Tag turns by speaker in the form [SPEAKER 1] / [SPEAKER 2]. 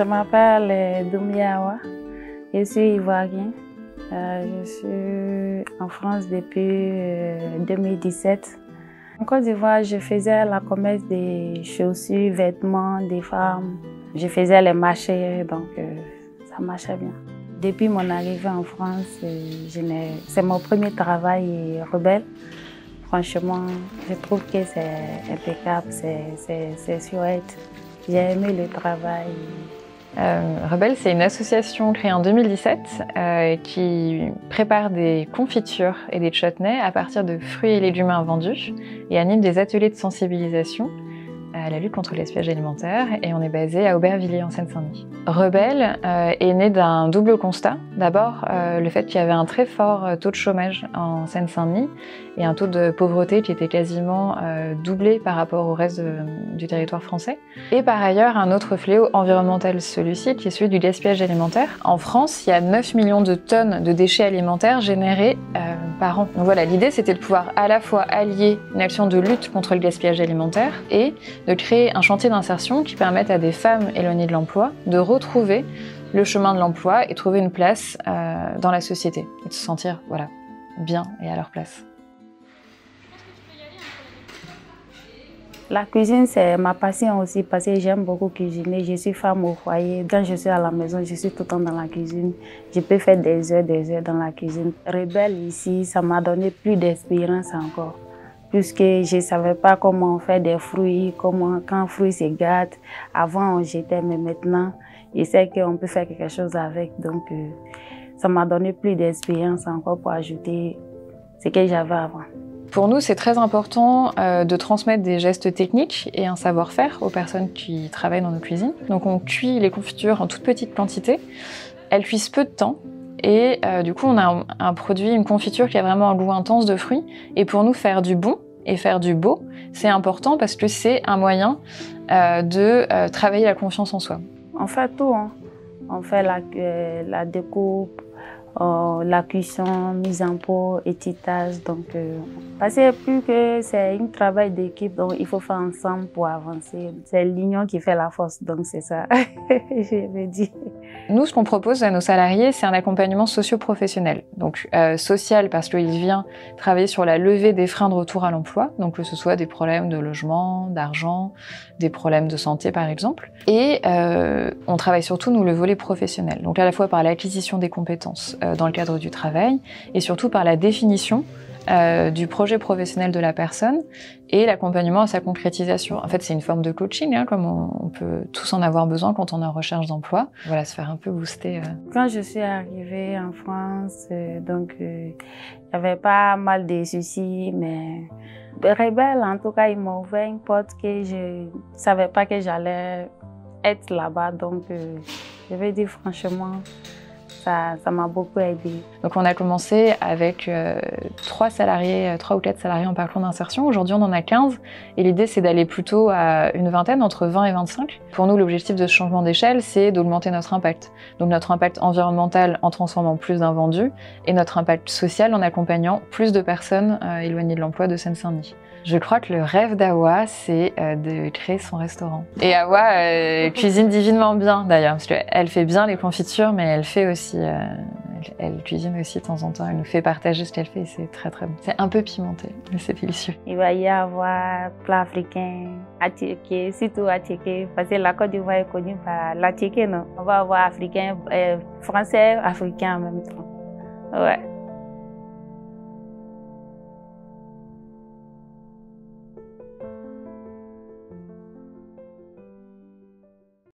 [SPEAKER 1] Je m'appelle Doumbia. Je suis ivoirienne. Je suis en France depuis 2017. En Côte d'Ivoire, je faisais la commerce des chaussures, vêtements des femmes. Je faisais les marchés, donc ça marchait bien. Depuis mon arrivée en France, c'est mon premier travail rebelle. Franchement, je trouve que c'est impeccable, c'est chouette. J'ai aimé le travail.
[SPEAKER 2] Rebelle, c'est une association créée en 2017 qui prépare des confitures et des chutneys à partir de fruits et légumes invendus et anime des ateliers de sensibilisation à la lutte contre le gaspillage alimentaire, et on est basé à Aubervilliers en Seine-Saint-Denis. Rebelle est né d'un double constat. D'abord, le fait qu'il y avait un très fort taux de chômage en Seine-Saint-Denis et un taux de pauvreté qui était quasiment doublé par rapport au reste du territoire français. Et par ailleurs, un autre fléau environnemental, celui-ci, qui est celui du gaspillage alimentaire. En France, il y a 9 millions de tonnes de déchets alimentaires générés par an. Donc voilà, l'idée c'était de pouvoir à la fois allier une action de lutte contre le gaspillage alimentaire et de créer un chantier d'insertion qui permette à des femmes éloignées de l'emploi de retrouver le chemin de l'emploi et trouver une place dans la société et de se sentir bien et à leur place.
[SPEAKER 1] La cuisine, c'est ma passion aussi parce que j'aime beaucoup cuisiner. Je suis femme au foyer. Quand je suis à la maison, je suis tout le temps dans la cuisine. Je peux faire des heures dans la cuisine. Rebelle ici, ça m'a donné plus d'expérience encore. Puisque je ne savais pas comment faire des fruits, quand un fruit se gâte. Avant, on jetait, mais maintenant, je sais qu'on peut faire quelque chose avec. Donc, ça m'a donné plus d'expérience encore pour ajouter ce que j'avais avant.
[SPEAKER 2] Pour nous, c'est très important de transmettre des gestes techniques et un savoir-faire aux personnes qui travaillent dans nos cuisines. Donc on cuit les confitures en toute petite quantité. Elles cuisent peu de temps et du coup on a un produit, une confiture qui a vraiment un goût intense de fruits. Et pour nous, faire du bon et faire du beau, c'est important parce que c'est un moyen de travailler la confiance en soi.
[SPEAKER 1] On fait tout, hein. On fait la découpe, la cuisson, mise en pot, étiquetage. Donc, parce que plus que c'est un travail d'équipe, donc il faut faire ensemble pour avancer. C'est l'union qui fait la force, donc c'est ça, je veux dire.
[SPEAKER 2] Nous, ce qu'on propose à nos salariés, c'est un accompagnement socio-professionnel. Donc social parce qu'il vient travailler sur la levée des freins de retour à l'emploi, donc que ce soit des problèmes de logement, d'argent, des problèmes de santé par exemple. Et on travaille surtout, nous, le volet professionnel. Donc à la fois par l'acquisition des compétences dans le cadre du travail et surtout par la définition du projet professionnel de la personne et l'accompagnement à sa concrétisation. En fait, c'est une forme de coaching, hein, comme on peut tous en avoir besoin quand on est en recherche d'emploi. Voilà, se faire un peu booster.
[SPEAKER 1] Quand je suis arrivée en France, donc il y avait pas mal de soucis, mais Rebelle, en tout cas, ils m'ont ouvert une porte que je savais pas que j'allais être là-bas. Donc, je vais dire franchement, ça m'a beaucoup aidé.
[SPEAKER 2] Donc on a commencé avec 3 ou 4 salariés en parcours d'insertion. Aujourd'hui, on en a 15 et l'idée, c'est d'aller plutôt à une vingtaine, entre 20 et 25. Pour nous, l'objectif de ce changement d'échelle, c'est d'augmenter notre impact. Donc notre impact environnemental en transformant plus d'invendus et notre impact social en accompagnant plus de personnes éloignées de l'emploi de Seine-Saint-Denis. Je crois que le rêve d'Awa, c'est de créer son restaurant. Et Awa cuisine divinement bien d'ailleurs, parce qu'elle fait bien les confitures, mais elle fait aussi, elle cuisine aussi de temps en temps. Elle nous fait partager ce qu'elle fait et c'est très très bon. C'est un peu pimenté, mais c'est délicieux.
[SPEAKER 1] Il va y avoir plat africain, attiéké, surtout attiéké, parce que la Côte d'Ivoire est connue par l'attiéké, non? On va avoir africain, français, africain en même temps. Ouais.